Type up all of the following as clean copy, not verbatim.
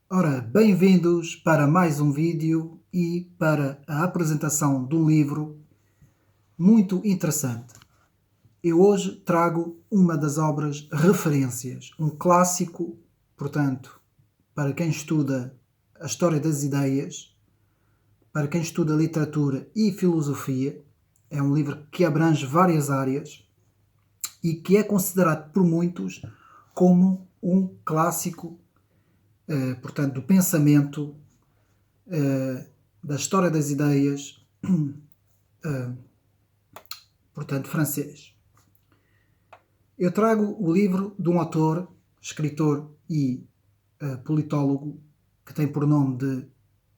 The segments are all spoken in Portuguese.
Ora, bem-vindos para mais um vídeo e para a apresentação de um livro muito interessante. Eu hoje trago uma das obras referências, um clássico, portanto, para quem estuda a história das ideias, para quem estuda literatura e filosofia. É um livro que abrange várias áreas e que é considerado por muitos como um clássico, portanto, do pensamento, da história das ideias, portanto, francês. Eu trago o livro de um autor, escritor e politólogo que tem por nome de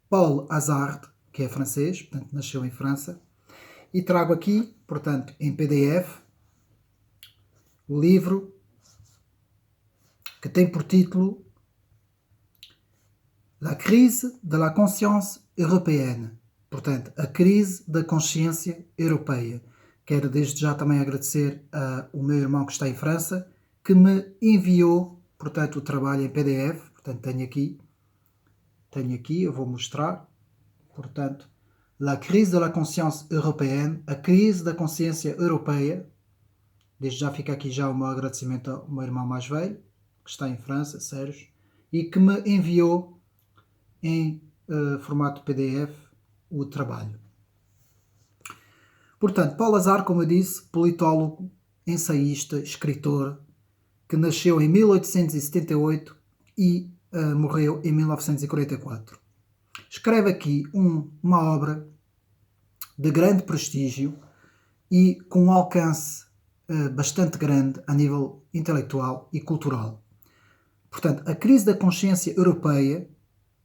Paul Hazard, que é francês, portanto, nasceu em França, e trago aqui, portanto, em PDF, o livro que tem por título La crise de la conscience européenne, portanto, a crise da consciência europeia. Quero desde já também agradecer ao meu irmão que está em França, que me enviou, portanto, o trabalho em PDF. Portanto, tenho aqui, eu vou mostrar. Portanto, La crise de la conscience européenne, a crise da consciência europeia. Desde já fica aqui já o meu agradecimento ao meu irmão mais velho, que está em França, Sérgio, e que me enviou em formato PDF o trabalho. Portanto, Paul Hazard, como eu disse, politólogo, ensaísta, escritor, que nasceu em 1878 e morreu em 1944. Escreve aqui uma obra de grande prestígio e com um alcance bastante grande a nível intelectual e cultural. Portanto, a crise da consciência europeia,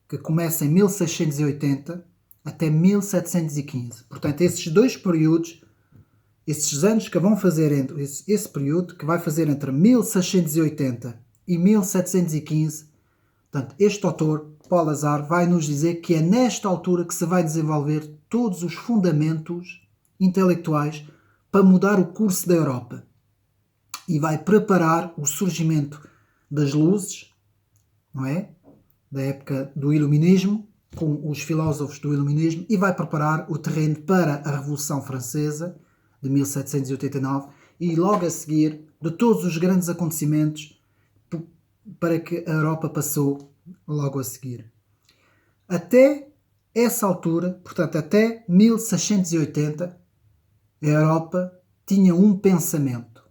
que começa em 1680 até 1715. Portanto, esses dois períodos, esses anos que vão fazer entre esse período, que vai fazer entre 1680 e 1715, portanto, este autor, Paul Hazard, vai nos dizer que é nesta altura que se vai desenvolver todos os fundamentos intelectuais para mudar o curso da Europa e vai preparar o surgimento das luzes, não é? Da época do Iluminismo, com os filósofos do Iluminismo, e vai preparar o terreno para a Revolução Francesa de 1789 e logo a seguir de todos os grandes acontecimentos para que a Europa passou logo a seguir. Até essa altura, portanto até 1680, a Europa tinha um pensamento.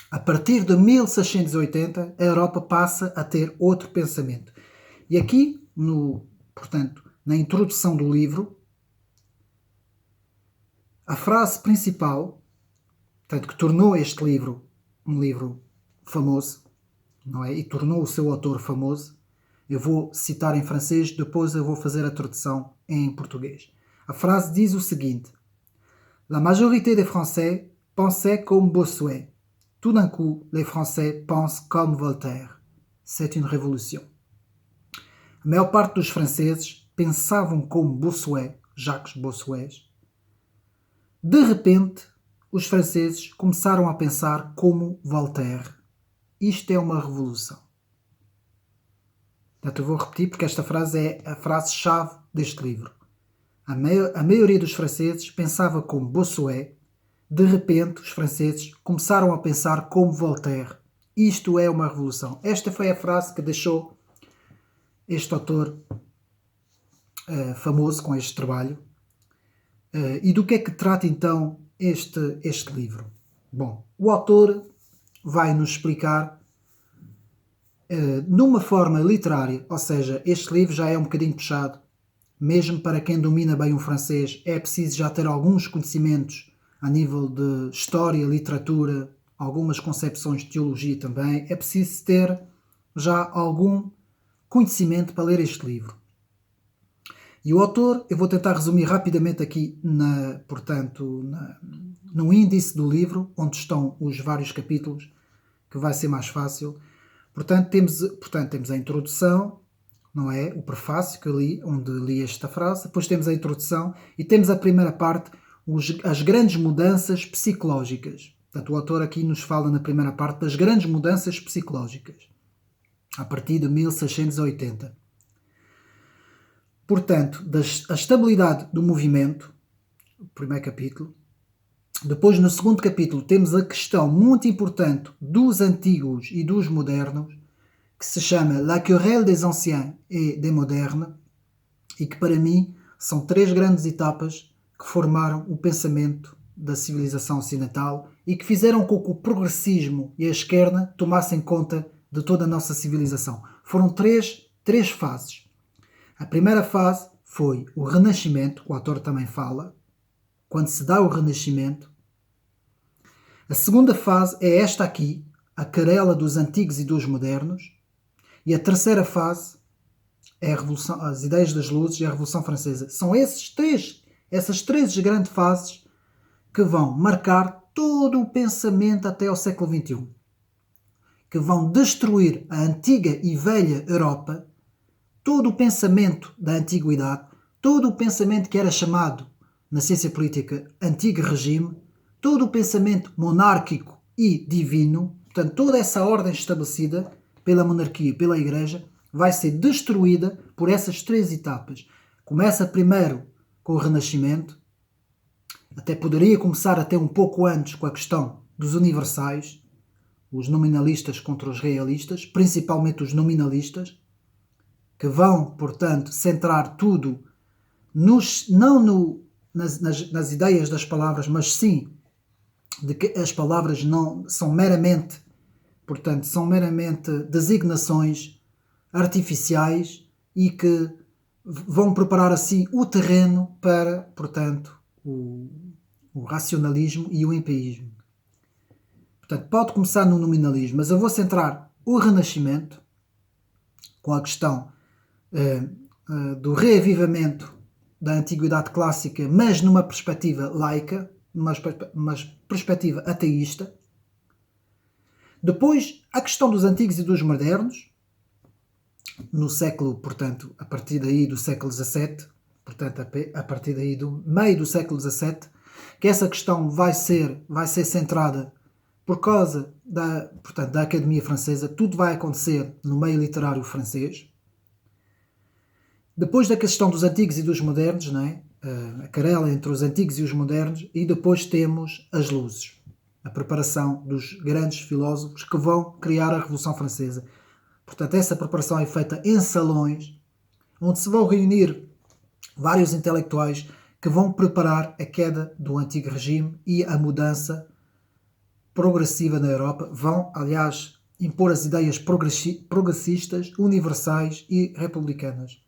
A partir de 1680, a Europa passa a ter outro pensamento. E aqui, portanto, na introdução do livro, a frase principal, portanto, que tornou este livro um livro famoso, não é? E tornou o seu autor famoso, eu vou citar em francês, depois eu vou fazer a tradução em português. A frase diz o seguinte: La majorité des Français pensaient comme Bossuet. Tout d'un coup, les Français pensent comme Voltaire. C'est une révolution. A maior parte dos franceses pensavam como Bossuet, Jacques Bossuet. De repente, os franceses começaram a pensar como Voltaire. Isto é uma revolução. Portanto, eu vou repetir porque esta frase é a frase-chave deste livro. A maioria dos franceses pensava como Bossuet. De repente, os franceses começaram a pensar como Voltaire. Isto é uma revolução. Esta foi a frase que deixou este autor famoso com este trabalho. E do que é que trata então este livro? Bom, o autor vai nos explicar numa forma literária, ou seja, este livro já é um bocadinho puxado, mesmo para quem domina bem o francês, é preciso já ter alguns conhecimentos a nível de história, literatura, algumas concepções de teologia também, é preciso ter já algum conhecimento para ler este livro. E o autor, eu vou tentar resumir rapidamente aqui no índice do livro, onde estão os vários capítulos, que vai ser mais fácil. Portanto, temos a introdução, não é? O prefácio que eu li, onde li esta frase. Depois temos a introdução e temos a primeira parte, as grandes mudanças psicológicas. Portanto, o autor aqui nos fala na primeira parte das grandes mudanças psicológicas. a partir de 1680. Portanto, a estabilidade do movimento, o primeiro capítulo. Depois, no segundo capítulo, temos a questão muito importante dos antigos e dos modernos, que se chama La querelle des anciens et des modernes, e que para mim são 3 grandes etapas que formaram o pensamento da civilização ocidental e que fizeram com que o progressismo e a esquerda tomassem conta de toda a nossa civilização. Foram três fases. A primeira fase foi o Renascimento, o autor também fala, quando se dá o Renascimento. A segunda fase é esta aqui, a querela dos antigos e dos modernos. E a terceira fase é a Revolução, as ideias das luzes e a Revolução Francesa. São essas três grandes fases que vão marcar todo o pensamento até ao século XXI. Que vão destruir a antiga e velha Europa, todo o pensamento da antiguidade, todo o pensamento que era chamado na ciência política antigo regime, todo o pensamento monárquico e divino, portanto toda essa ordem estabelecida pela monarquia e pela Igreja vai ser destruída por essas 3 etapas. Começa primeiro com o Renascimento, até poderia começar até um pouco antes com a questão dos universais, os nominalistas contra os realistas, principalmente os nominalistas, que vão, portanto, centrar tudo nas ideias das palavras, mas sim de que as palavras não são meramente, portanto, são meramente designações artificiais e que vão preparar assim o terreno para, portanto, o racionalismo e o empirismo. Portanto, pode começar no nominalismo, mas eu vou centrar o Renascimento com a questão do reavivamento da Antiguidade Clássica, mas numa perspectiva laica, numa perspectiva ateísta. Depois, a questão dos antigos e dos modernos, no século, portanto, a partir daí do século XVII, portanto, a partir daí do meio do século XVII, que essa questão vai ser centrada por causa da Academia Francesa. Tudo vai acontecer no meio literário francês. Depois da questão dos antigos e dos modernos, não é? A querela entre os antigos e os modernos, e depois temos as luzes, a preparação dos grandes filósofos que vão criar a Revolução Francesa. Portanto, essa preparação é feita em salões, onde se vão reunir vários intelectuais que vão preparar a queda do antigo regime e a mudança progressiva na Europa. Vão, aliás, impor as ideias progressistas, universais e republicanas.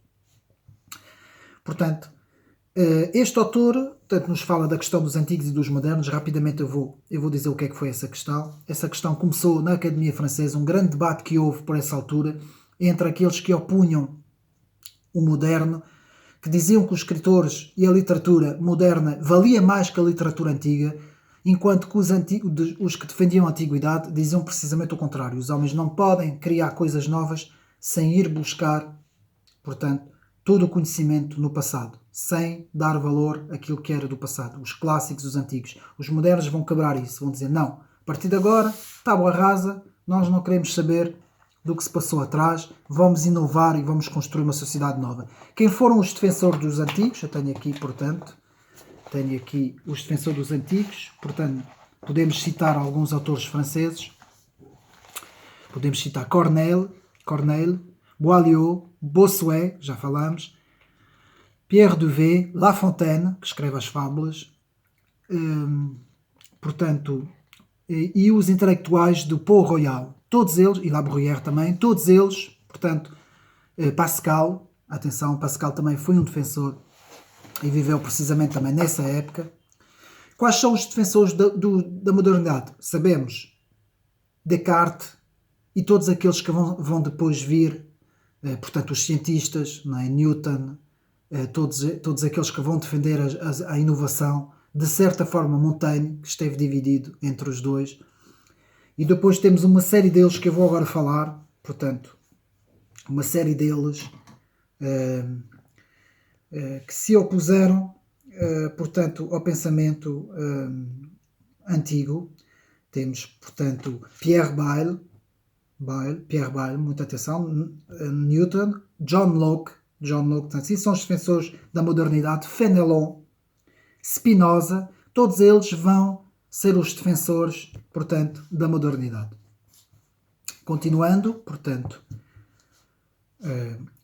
Portanto, este autor, portanto, nos fala da questão dos antigos e dos modernos. Rapidamente eu vou dizer o que é que foi essa questão. Essa questão começou na Academia Francesa, um grande debate que houve por essa altura entre aqueles que opunham o moderno, que diziam que os escritores e a literatura moderna valia mais que a literatura antiga, enquanto que os que defendiam a antiguidade diziam precisamente o contrário. Os homens não podem criar coisas novas sem ir buscar, portanto, todo o conhecimento no passado, sem dar valor àquilo que era do passado, os clássicos, os antigos. Os modernos vão quebrar isso, vão dizer não, a partir de agora, tábua rasa, nós não queremos saber do que se passou atrás, vamos inovar e vamos construir uma sociedade nova. Quem foram os defensores dos antigos? Eu tenho aqui, portanto, os defensores dos antigos, portanto, podemos citar alguns autores franceses, podemos citar Corneille, Boileau, Bossuet, já falamos, Pierre Duvet, La Fontaine, que escreve as fábulas, portanto, e os intelectuais do Port-Royal, todos eles, e La Bruyère também, todos eles, portanto, Pascal, atenção, Pascal também foi um defensor e viveu precisamente também nessa época. Quais são os defensores da modernidade? Sabemos, Descartes e todos aqueles que vão depois vir, portanto, os cientistas, não é? Newton, todos aqueles que vão defender a inovação, de certa forma Montaigne, que esteve dividido entre os dois, e depois temos uma série deles que eu vou agora falar, portanto, uma série deles que se opuseram, portanto, ao pensamento antigo. Temos, portanto, Pierre Bayle, Pierre Bayle, muita atenção, Newton, John Locke, portanto, esses são os defensores da modernidade, Fenelon, Spinoza, todos eles vão ser os defensores, portanto, da modernidade. Continuando, portanto,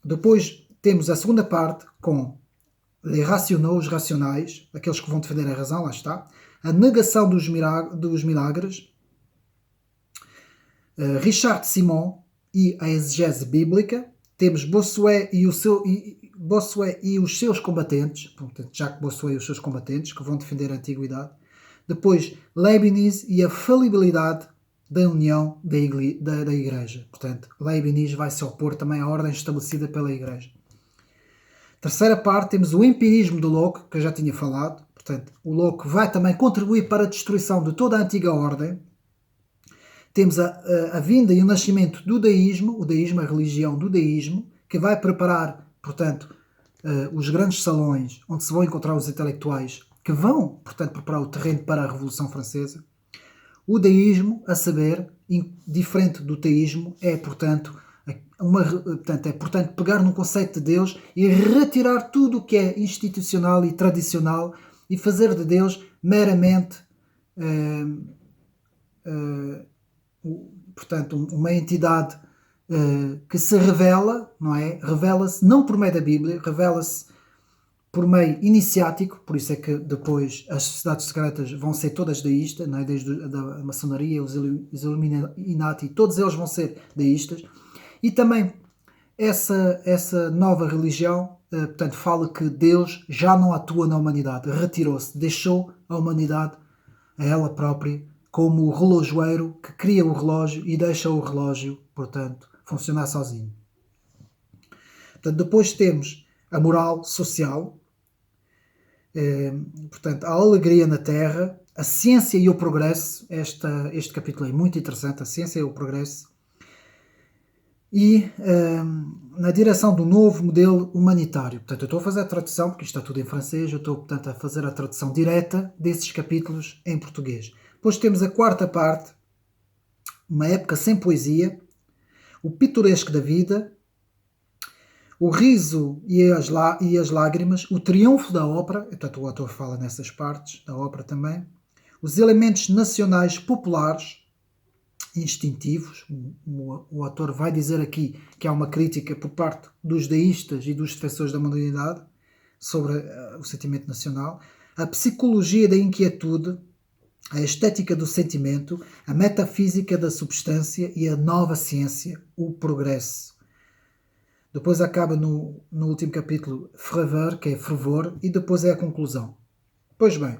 depois temos a segunda parte com les rationaux, os racionais, aqueles que vão defender a razão, lá está, a negação dos milagres, Richard Simon e a exegese bíblica, temos Bossuet e os seus combatentes, portanto, Jacques Bossuet e os seus combatentes, que vão defender a antiguidade, depois Leibniz e a falibilidade da união da Igreja, portanto, Leibniz vai se opor também à ordem estabelecida pela Igreja. Terceira parte, temos o empirismo do Locke, que eu já tinha falado, portanto, o Locke vai também contribuir para a destruição de toda a antiga ordem. Temos a vinda e o nascimento do deísmo, o deísmo, a religião do deísmo, que vai preparar, portanto, os grandes salões onde se vão encontrar os intelectuais que vão, portanto, preparar o terreno para a Revolução Francesa. O deísmo, a saber, diferente do teísmo, é, portanto, pegar num conceito de Deus e retirar tudo o que é institucional e tradicional e fazer de Deus meramente portanto, uma entidade que se revela, não é? Revela-se não por meio da Bíblia, revela-se por meio iniciático, por isso é que depois as sociedades secretas vão ser todas deístas, não é? Desde a maçonaria, os Illuminati, todos eles vão ser deístas. E também essa nova religião, portanto, fala que Deus já não atua na humanidade, retirou-se, deixou a humanidade a ela própria como o relojoeiro que cria o relógio e deixa o relógio, portanto, funcionar sozinho. Portanto, depois temos a moral social, portanto, a alegria na terra, a ciência e o progresso. Este capítulo é muito interessante, a ciência e o progresso. E na direção do novo modelo humanitário. Portanto, eu estou a fazer a tradução, porque isto está tudo em francês, eu estou, portanto, a fazer a tradução direta desses capítulos em português. Depois temos a quarta parte, uma época sem poesia, o pitoresco da vida, o riso e as lágrimas, o triunfo da ópera, portanto, o autor fala nessas partes da ópera também, os elementos nacionais populares, instintivos. O autor vai dizer aqui que há uma crítica por parte dos deístas e dos defensores da modernidade sobre o sentimento nacional, a psicologia da inquietude, a estética do sentimento, a metafísica da substância e a nova ciência, o progresso. Depois acaba no último capítulo fervor, que é fervor, e depois é a conclusão. Pois bem,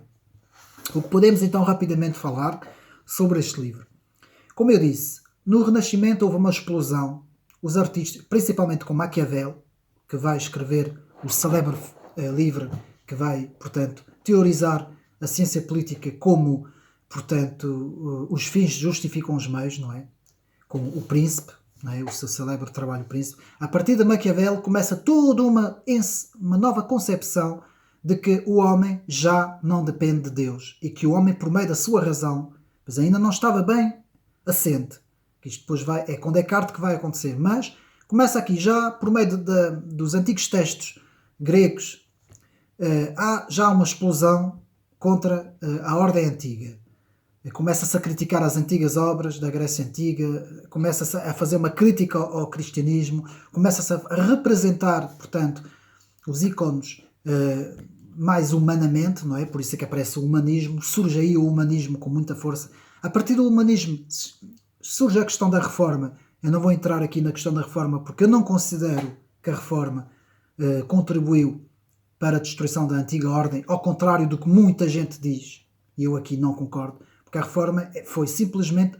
o que podemos então rapidamente falar sobre este livro? Como eu disse, no Renascimento houve uma explosão. Os artistas, principalmente com Maquiavel, que vai escrever o célebre livro que vai, portanto, teorizar a ciência política como, portanto, os fins justificam os meios, não é? Com o Príncipe, não é? O seu célebre trabalho Príncipe. A partir de Maquiavel começa toda uma nova concepção de que o homem já não depende de Deus e que o homem, por meio da sua razão, mas ainda não estava bem assente. Isto depois é com Descartes que vai acontecer, mas começa aqui já por meio dos antigos textos gregos. Há já uma explosão contra a ordem antiga. Começa-se a criticar as antigas obras da Grécia Antiga, começa-se a fazer uma crítica ao cristianismo, começa-se a representar, portanto, os ícones mais humanamente, não é? Por isso é que aparece o humanismo, surge aí o humanismo com muita força. A partir do humanismo surge a questão da reforma. Eu não vou entrar aqui na questão da reforma porque eu não considero que a reforma contribuiu para a destruição da antiga ordem, ao contrário do que muita gente diz, e eu aqui não concordo, porque a reforma foi simplesmente,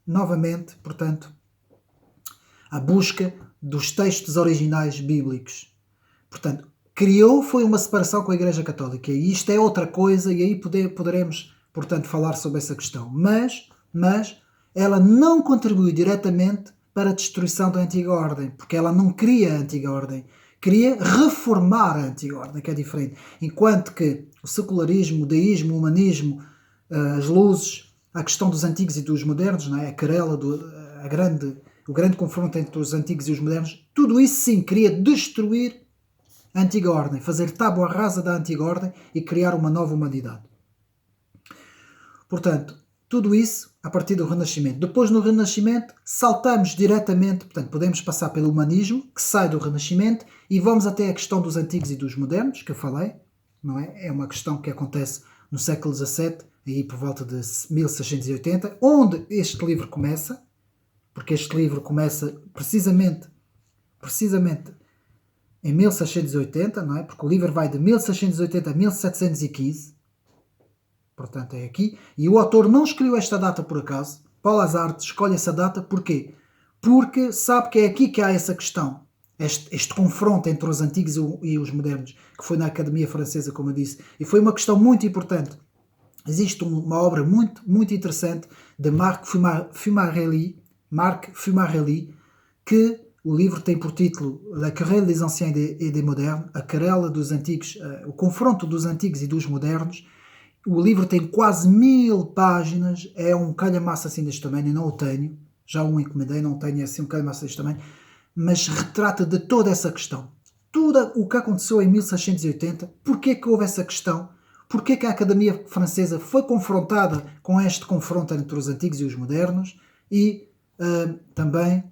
novamente, portanto, a busca dos textos originais bíblicos. Portanto, foi uma separação com a Igreja Católica, e isto é outra coisa, e aí poderemos, portanto, falar sobre essa questão. Mas ela não contribuiu diretamente para a destruição da antiga ordem, porque ela não cria a antiga ordem, queria reformar a antiga ordem, que é diferente. Enquanto que o secularismo, o deísmo, o humanismo, as luzes, a questão dos antigos e dos modernos, não é? A querela, a grande o grande confronto entre os antigos e os modernos, tudo isso sim queria destruir a antiga ordem, fazer tábua rasa da antiga ordem e criar uma nova humanidade. Portanto, tudo isso a partir do Renascimento. Depois, no Renascimento, saltamos diretamente, portanto, podemos passar pelo humanismo, que sai do Renascimento, e vamos até a questão dos antigos e dos modernos, que eu falei, não é? É uma questão que acontece no século XVII, aí por volta de 1680, onde este livro começa, porque este livro começa precisamente em 1680, não é? Porque o livro vai de 1680 a 1715, portanto é aqui, e o autor não escolheu esta data por acaso. Paul Hazard escolhe essa data, porquê? Porque sabe que é aqui que há essa questão, este confronto entre os antigos e os modernos, que foi na Academia Francesa, como eu disse, e foi uma questão muito importante. Existe uma obra muito, muito interessante de Marc Fumarelli, que o livro tem por título La querelle des anciens et des modernes, a querela dos antigos, o confronto dos antigos e dos modernos. O livro tem quase 1000 páginas, é um calhamaço assim deste tamanho, eu não o tenho, já o encomendei, não tenho assim um calhamaço deste tamanho, mas retrata de toda essa questão. Tudo o que aconteceu em 1680, porquê que houve essa questão, porquê que a Academia Francesa foi confrontada com este confronto entre os antigos e os modernos, e também,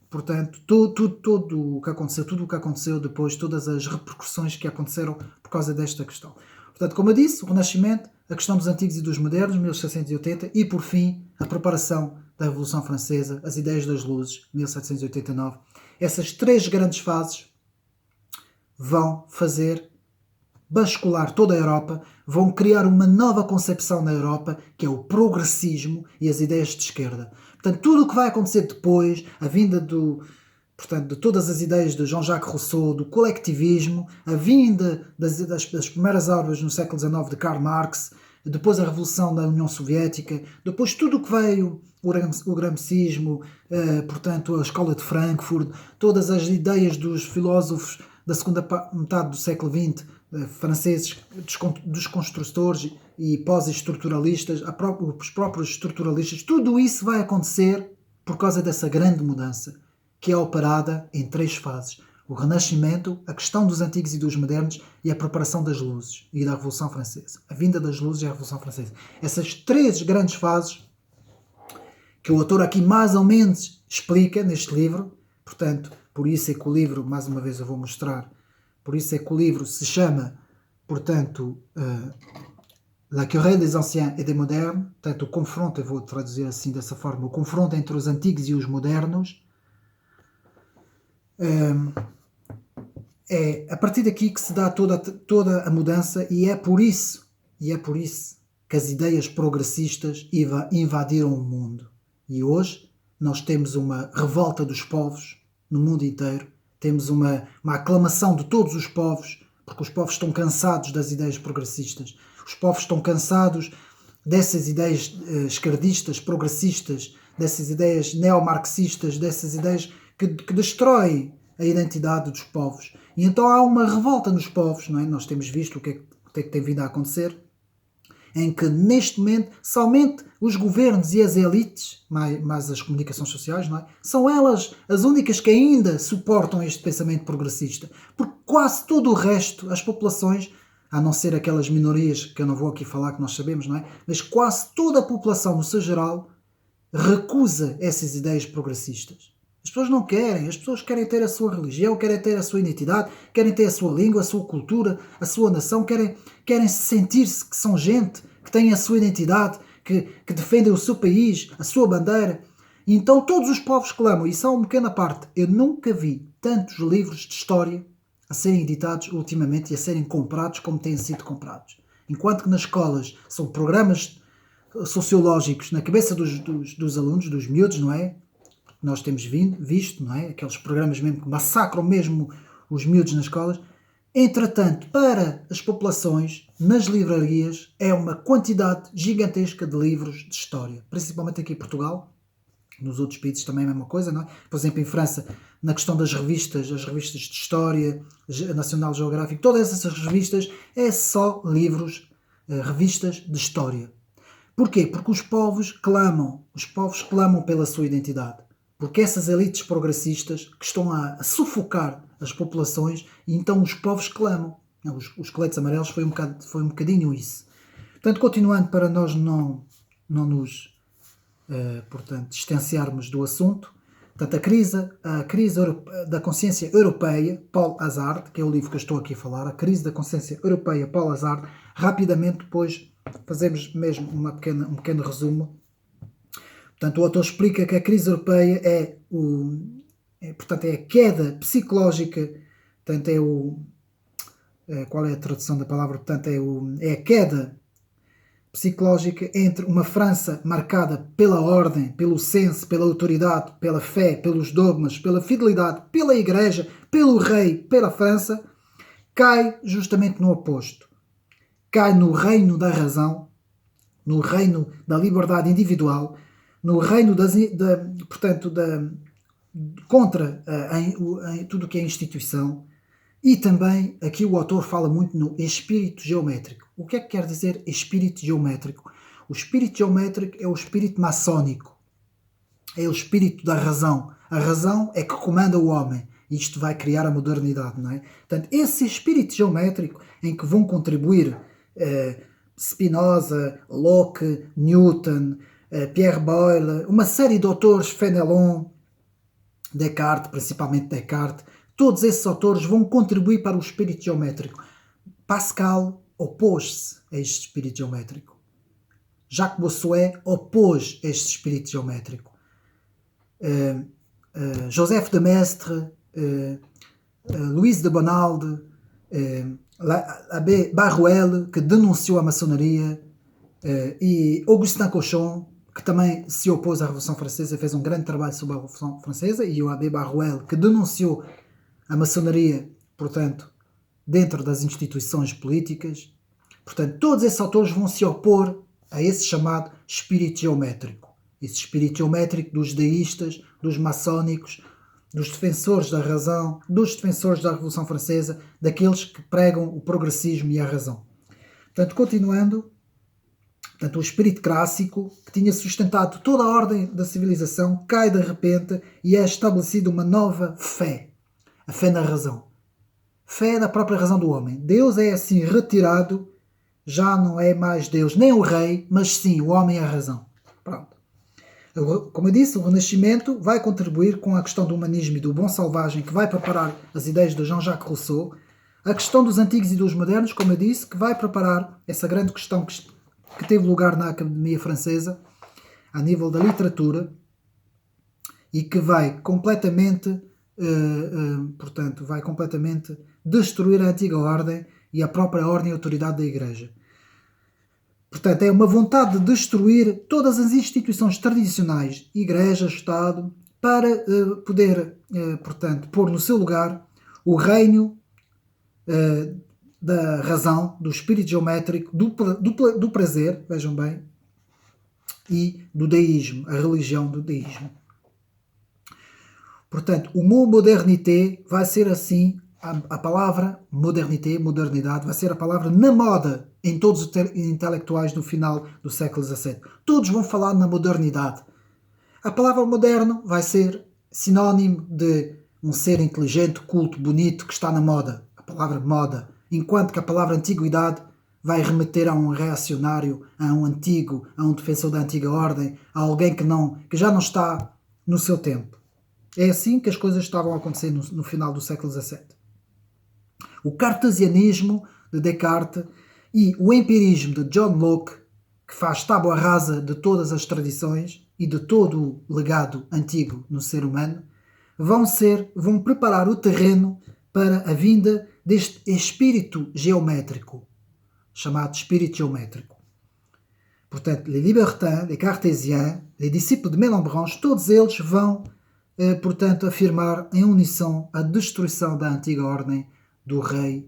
portanto, tudo o que aconteceu depois, todas as repercussões que aconteceram por causa desta questão. Portanto, como eu disse, o Renascimento, a questão dos antigos e dos modernos, 1680, e por fim, a preparação da Revolução Francesa, as ideias das luzes, 1789. Essas três grandes fases vão fazer bascular toda a Europa, vão criar uma nova concepção na Europa, que é o progressismo e as ideias de esquerda. Portanto, tudo o que vai acontecer depois, a vinda de todas as ideias de Jean-Jacques Rousseau, do colectivismo, a vinda das primeiras obras no século XIX de Karl Marx, depois a Revolução da União Soviética, depois tudo o que veio, o gramscismo, portanto a Escola de Frankfurt, todas as ideias dos filósofos da segunda metade do século XX, franceses, dos construtores e pós-estruturalistas, os próprios estruturalistas, tudo isso vai acontecer por causa dessa grande mudança, que é operada em três fases: o Renascimento, a questão dos antigos e dos modernos e a preparação das luzes e da Revolução Francesa. A vinda das luzes e a Revolução Francesa. Essas três grandes fases que o autor aqui mais ou menos explica neste livro, portanto, por isso é que o livro, mais uma vez eu vou mostrar, por isso é que o livro se chama, portanto, La querelle des anciens et des modernes, portanto, o confronto, eu vou traduzir assim dessa forma, o confronto entre os antigos e os modernos. É a partir daqui que se dá toda a mudança, e é por isso que as ideias progressistas invadiram o mundo. E hoje nós temos uma revolta dos povos no mundo inteiro, temos uma aclamação de todos os povos, porque os povos estão cansados das ideias progressistas, os povos estão cansados dessas ideias esquerdistas, progressistas, dessas ideias neomarxistas, dessas ideias que destroem a identidade dos povos. E então há uma revolta nos povos, não é? Nós temos visto o que é que tem vindo a acontecer, em que neste momento somente os governos e as elites, mais as comunicações sociais, não é? São elas as únicas que ainda suportam este pensamento progressista, porque quase todo o resto, as populações, a não ser aquelas minorias que eu não vou aqui falar, que nós sabemos, não é? Mas quase toda a população, no seu geral, recusa essas ideias progressistas. As pessoas não querem, as pessoas querem ter a sua religião, querem ter a sua identidade, querem ter a sua língua, a sua cultura, a sua nação, querem sentir-se que são gente, que têm a sua identidade, que defendem o seu país, a sua bandeira. E então todos os povos clamam, e só uma pequena parte. Eu nunca vi tantos livros de história a serem editados ultimamente e a serem comprados como têm sido comprados. Enquanto que nas escolas são programas sociológicos na cabeça dos alunos, dos miúdos, não é? Nós temos visto, não é? Aqueles programas mesmo que massacram mesmo os miúdos nas escolas. Entretanto, para as populações, nas livrarias, é uma quantidade gigantesca de livros de história. Principalmente aqui em Portugal. Nos outros países também é a mesma coisa, não é? Por exemplo, em França, na questão das revistas, as revistas de história, National Geographic, todas essas revistas é só livros, revistas de história. Porquê? Porque os povos clamam pela sua identidade. porque essas elites progressistas que estão a sufocar as populações e então os povos clamam. Os coletes amarelos foi um bocadinho isso. Portanto, continuando para nós não nos portanto, distanciarmos do assunto, portanto, a crise da consciência europeia, Paul Hazard, que é o livro que eu estou aqui a falar, a crise da consciência europeia, Paul Hazard, rapidamente depois fazemos mesmo um pequeno resumo. Portanto, o autor explica que a crise europeia portanto, é a queda psicológica, portanto, qual é a tradução da palavra? Portanto, é a queda psicológica entre uma França marcada pela ordem, pelo senso, pela autoridade, pela fé, pelos dogmas, pela fidelidade, pela Igreja, pelo rei, pela França, cai justamente no oposto. Cai no reino da razão, no reino da liberdade individual, no reino contra tudo o que é instituição. E também aqui o autor fala muito no espírito geométrico. O que é que quer dizer espírito geométrico? O espírito geométrico é o espírito maçónico. É o espírito da razão. A razão é que comanda o homem. Isto vai criar a modernidade, não é? Portanto, esse espírito geométrico em que vão contribuir Spinoza, Locke, Newton, Pierre Boyle, uma série de autores, Fenelon, Descartes, principalmente Descartes, todos esses autores vão contribuir para o espírito geométrico. Pascal opôs-se a este espírito geométrico. Jacques Bossuet opôs este espírito geométrico. Joseph de Maistre, Louis de Bonald, Abbé Barruel, que denunciou a maçonaria, e Augustin Cauchon, que também se opôs à Revolução Francesa, fez um grande trabalho sobre a Revolução Francesa, e o Abbé Barruel, que denunciou a maçonaria, portanto, dentro das instituições políticas. Portanto, todos esses autores vão se opor a esse chamado espírito geométrico. Esse espírito geométrico dos deístas, dos maçónicos, dos defensores da razão, dos defensores da Revolução Francesa, daqueles que pregam o progressismo e a razão. Portanto, continuando, portanto, o espírito clássico, que tinha sustentado toda a ordem da civilização, cai de repente e é estabelecida uma nova fé. A fé na razão. Fé na própria razão do homem. Deus é assim retirado, já não é mais Deus nem o rei, mas sim o homem é a razão. Pronto. Como eu disse, o Renascimento vai contribuir com a questão do humanismo e do bom selvagem, que vai preparar as ideias de Jean-Jacques Rousseau. A questão dos antigos e dos modernos, como eu disse, que vai preparar essa grande questão que teve lugar na Academia Francesa, a nível da literatura, e que vai completamente portanto, vai completamente destruir a antiga ordem e a própria ordem e autoridade da Igreja. Portanto, é uma vontade de destruir todas as instituições tradicionais, Igreja, Estado, para poder, portanto, pôr no seu lugar o reino da razão, do espírito geométrico, do prazer, vejam bem, e do deísmo, a religião do deísmo. Portanto, o mot modernité vai ser assim, a palavra modernité, modernidade, vai ser a palavra na moda em todos os intelectuais do final do século XVII. Todos vão falar na modernidade. A palavra moderno vai ser sinónimo de um ser inteligente, culto, bonito, que está na moda. A palavra moda. Enquanto que a palavra antiguidade vai remeter a um reacionário, a um antigo, a um defensor da antiga ordem, a alguém que já não está no seu tempo. É assim que as coisas estavam a acontecer no final do século XVII. O cartesianismo de Descartes e o empirismo de John Locke, que faz tábua rasa de todas as tradições e de todo o legado antigo no ser humano, vão preparar o terreno para a vinda deste espírito geométrico, chamado espírito geométrico. Portanto, les libertins, les cartésiens, les discípulos de Malebranche, todos eles vão portanto, afirmar em uníssono a destruição da antiga ordem do rei,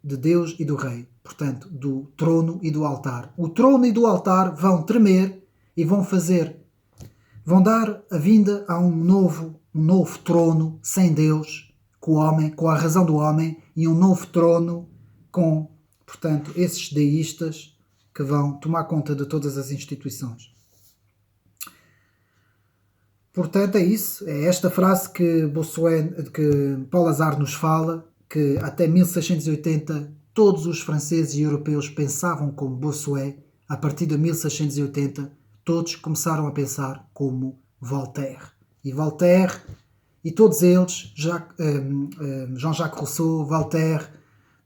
de Deus e do rei, portanto, do trono e do altar. O trono e do altar vão tremer e vão dar a vinda a um novo trono sem Deus, com o homem, com a razão do homem, e um novo trono com, portanto, esses deístas que vão tomar conta de todas as instituições. Portanto, é isso. É esta frase que Paul Hazard nos fala, que até 1680 todos os franceses e europeus pensavam como Bossuet. A partir de 1680 todos começaram a pensar como Voltaire. E Voltaire, e todos eles, Jean-Jacques Rousseau, Voltaire,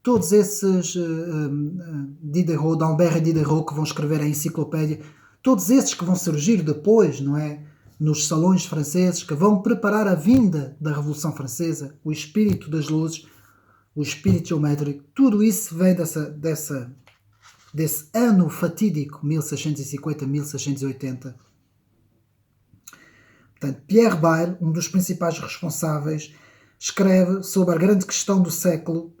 todos esses, Diderot, d'Alembert e Diderot, que vão escrever a enciclopédia, todos esses que vão surgir depois, não é? Nos salões franceses, que vão preparar a vinda da Revolução Francesa, o espírito das luzes, o espírito geométrico, tudo isso vem desse ano fatídico, 1650-1680. Portanto, Pierre Bayle, um dos principais responsáveis, escreve sobre a grande questão do século,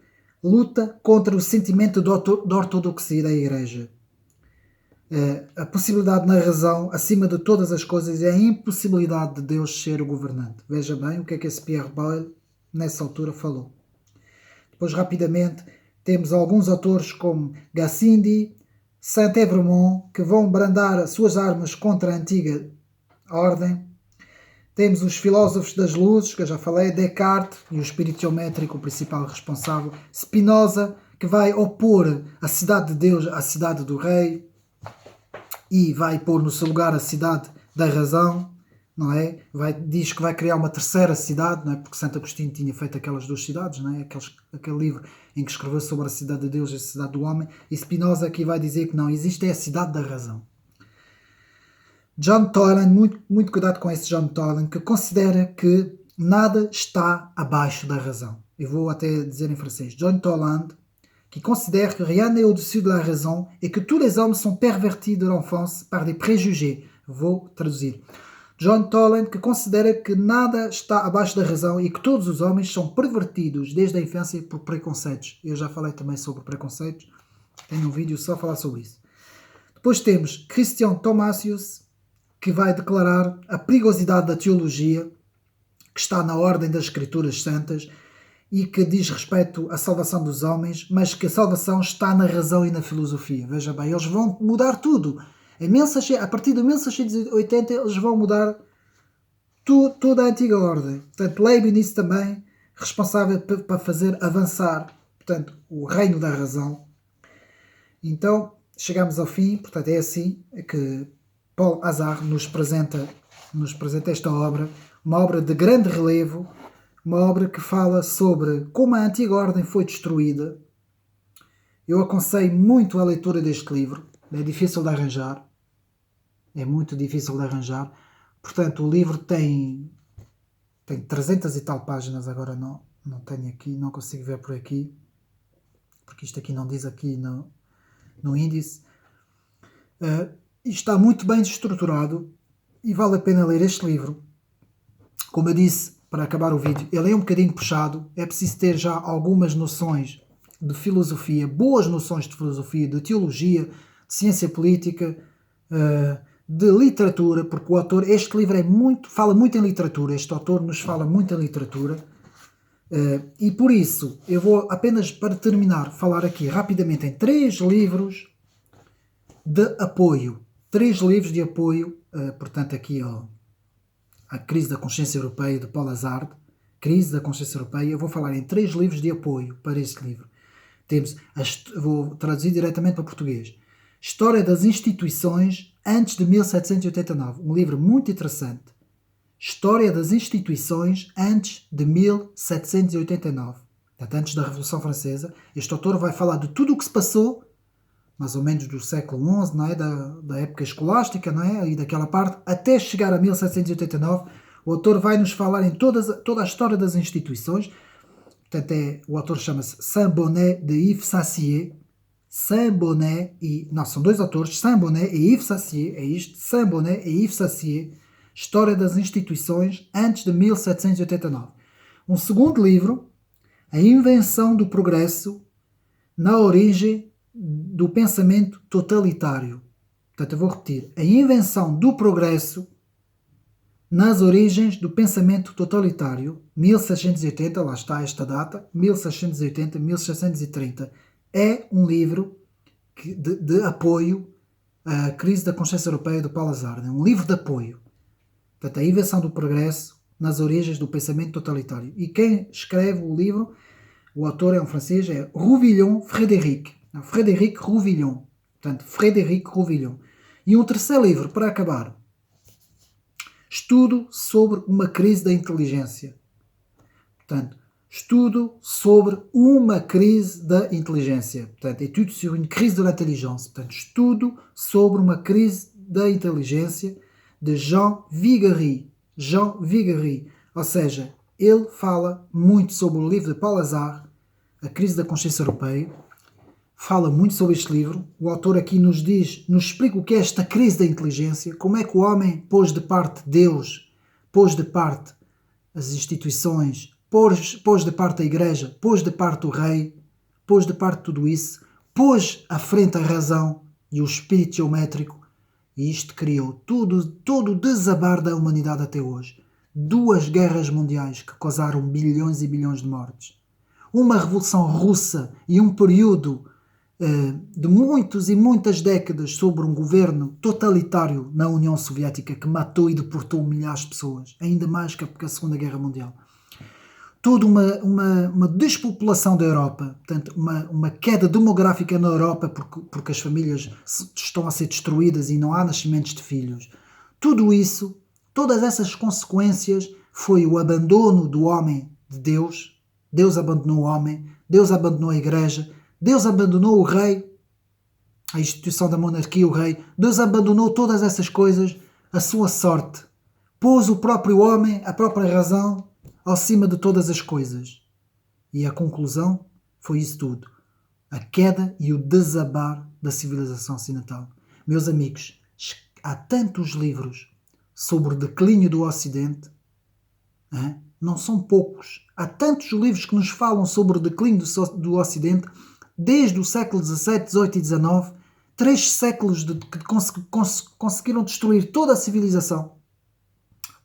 luta contra o sentimento de ortodoxia da Igreja. A possibilidade na razão, acima de todas as coisas, é a impossibilidade de Deus ser o governante. Veja bem o que é que esse Pierre Bayle, nessa altura, falou. Depois, rapidamente, temos alguns autores como Gassendi, Saint-Évremont, que vão brandar as suas armas contra a antiga ordem. Temos os filósofos das luzes, que eu já falei, Descartes e o espírito geométrico, o principal responsável. Spinoza, que vai opor a cidade de Deus à cidade do rei e vai pôr no seu lugar a cidade da razão, não é? Diz que vai criar uma terceira cidade, não é? Porque Santo Agostinho tinha feito aquelas duas cidades, não é? Aquele livro em que escreveu sobre a cidade de Deus e a cidade do homem, e Spinoza aqui vai dizer que não, existe a cidade da razão. John Toland, muito cuidado com esse John Toland, que considera que nada está abaixo da razão. Eu vou até dizer em francês. John Toland, qui considère que rien n'est au-dessus de la raison et que tous les hommes sont pervertis de l'enfance par des préjugés. Vou traduzir. John Toland, que considera que nada está abaixo da razão e que todos os homens são pervertidos desde a infância por preconceitos. Eu já falei também sobre preconceitos. Tenho um vídeo só a falar sobre isso. Depois temos Christian Thomasius, que vai declarar a perigosidade da teologia, que está na ordem das Escrituras Santas, e que diz respeito à salvação dos homens, mas que a salvação está na razão e na filosofia. Veja bem, eles vão mudar tudo. A partir de 1680 eles vão mudar toda a antiga ordem. Portanto, Leibniz também, responsável para fazer avançar, portanto, o reino da razão. Então, chegamos ao fim. Portanto, é assim que Paul Hazard nos apresenta esta obra, uma obra de grande relevo, uma obra que fala sobre como a antiga ordem foi destruída. Eu aconselho muito a leitura deste livro. É difícil de arranjar. É muito difícil de arranjar. Portanto, o livro tem 300 e tal páginas. Agora não tenho aqui, não consigo ver por aqui, porque isto aqui não diz aqui no índice. Está muito bem estruturado e vale a pena ler este livro. Como eu disse, para acabar o vídeo, ele é um bocadinho puxado, é preciso ter já algumas noções de filosofia, boas noções de filosofia, de teologia, de ciência política, de literatura, porque o autor, este livro fala muito em literatura, este autor nos fala muito em literatura, e por isso eu vou apenas, para terminar, falar aqui rapidamente em 3 livros de apoio. 3 livros de apoio, portanto aqui a Crise da Consciência Europeia, de Paul Hazard, Crise da Consciência Europeia. Eu vou falar em 3 livros de apoio para este livro. Vou traduzir diretamente para português. História das Instituições antes de 1789. Um livro muito interessante. História das Instituições antes de 1789. Portanto, antes da Revolução Francesa. Este autor vai falar de tudo o que se passou, mais ou menos do século XI, não é? Da época escolástica, não é? E daquela parte, até chegar a 1789, o autor vai nos falar em toda a história das instituições. Portanto, o autor chama-se Saint-Bonnet de Yves Sassier. Saint-Bonnet são 2 autores, Saint-Bonnet e Yves Sassier, é isto, Saint-Bonnet e Yves Sassier, História das Instituições antes de 1789. Um segundo livro, A Invenção do Progresso na Origem do Pensamento Totalitário. Portanto, eu vou repetir. A Invenção do Progresso nas Origens do Pensamento Totalitário, 1680, lá está esta data, 1680, 1630. É um livro de apoio à Crise da Consciência Europeia, do Paul Hazard. É um livro de apoio. Portanto, a invenção do progresso nas origens do pensamento totalitário. E quem escreve o livro, o autor é um francês, é Rouvillon Frédéric. Frédéric Rouvillon. Portanto, Frédéric Rouvillon. E um terceiro livro, para acabar. Estudo sobre uma crise da inteligência. Portanto, estudo sobre uma crise da inteligência. Portanto, étude sur une crise de l'intelligence. Portanto, estudo sobre uma crise da inteligência de Jean Viguerie. Jean Viguerie. Ou seja, ele fala muito sobre o livro de Paul Hazard, A Crise da Consciência Europeia. Fala muito sobre este livro. O autor aqui nos explica o que é esta crise da inteligência, como é que o homem pôs de parte Deus, pôs de parte as instituições, pôs de parte a Igreja, pôs de parte o rei, pôs de parte tudo isso, pôs à frente a razão e o espírito geométrico, e isto criou todo o desabar da humanidade até hoje. 2 guerras mundiais que causaram bilhões e bilhões de mortes. Uma revolução russa e um período de muitas e muitas décadas sobre um governo totalitário na União Soviética que matou e deportou milhares de pessoas, ainda mais que a Segunda Guerra Mundial. Toda uma despopulação da Europa, portanto, uma queda demográfica na Europa porque as famílias estão a ser destruídas e não há nascimentos de filhos. Tudo isso, todas essas consequências, foi o abandono do homem de Deus. Deus abandonou o homem, Deus abandonou a Igreja, Deus abandonou o rei, a instituição da monarquia, o rei. Deus abandonou todas essas coisas, a sua sorte. Pôs o próprio homem, a própria razão, acima de todas as coisas. E a conclusão foi isso tudo. A queda e o desabar da civilização ocidental. Meus amigos, há tantos livros sobre o declínio do Ocidente, não são poucos. Há tantos livros que nos falam sobre o declínio do Ocidente, desde o século XVII, XVIII e XIX, 3 séculos que conseguiram destruir toda a civilização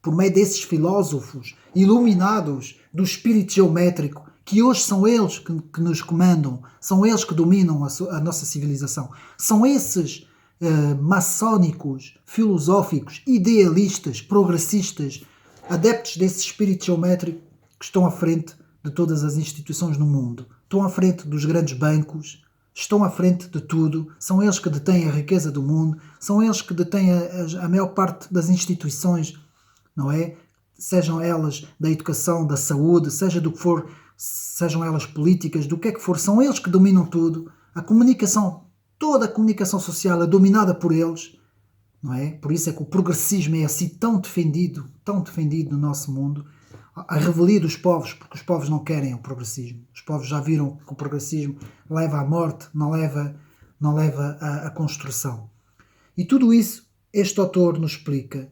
por meio desses filósofos iluminados do espírito geométrico, que hoje são eles que nos comandam, são eles que dominam a nossa civilização. São esses maçónicos, filosóficos, idealistas, progressistas, adeptos desse espírito geométrico que estão à frente de todas as instituições no mundo. Estão à frente dos grandes bancos, estão à frente de tudo, são eles que detêm a riqueza do mundo, são eles que detêm a maior parte das instituições, não é? Sejam elas da educação, da saúde, seja do que for, sejam elas políticas, do que é que for, são eles que dominam tudo. A comunicação, toda a comunicação social é dominada por eles, não é? Por isso é que o progressismo é assim tão defendido no nosso mundo. A revelia dos povos, porque os povos não querem o progressismo. Os povos já viram que o progressismo leva à morte, não leva à construção. E tudo isso este autor nos explica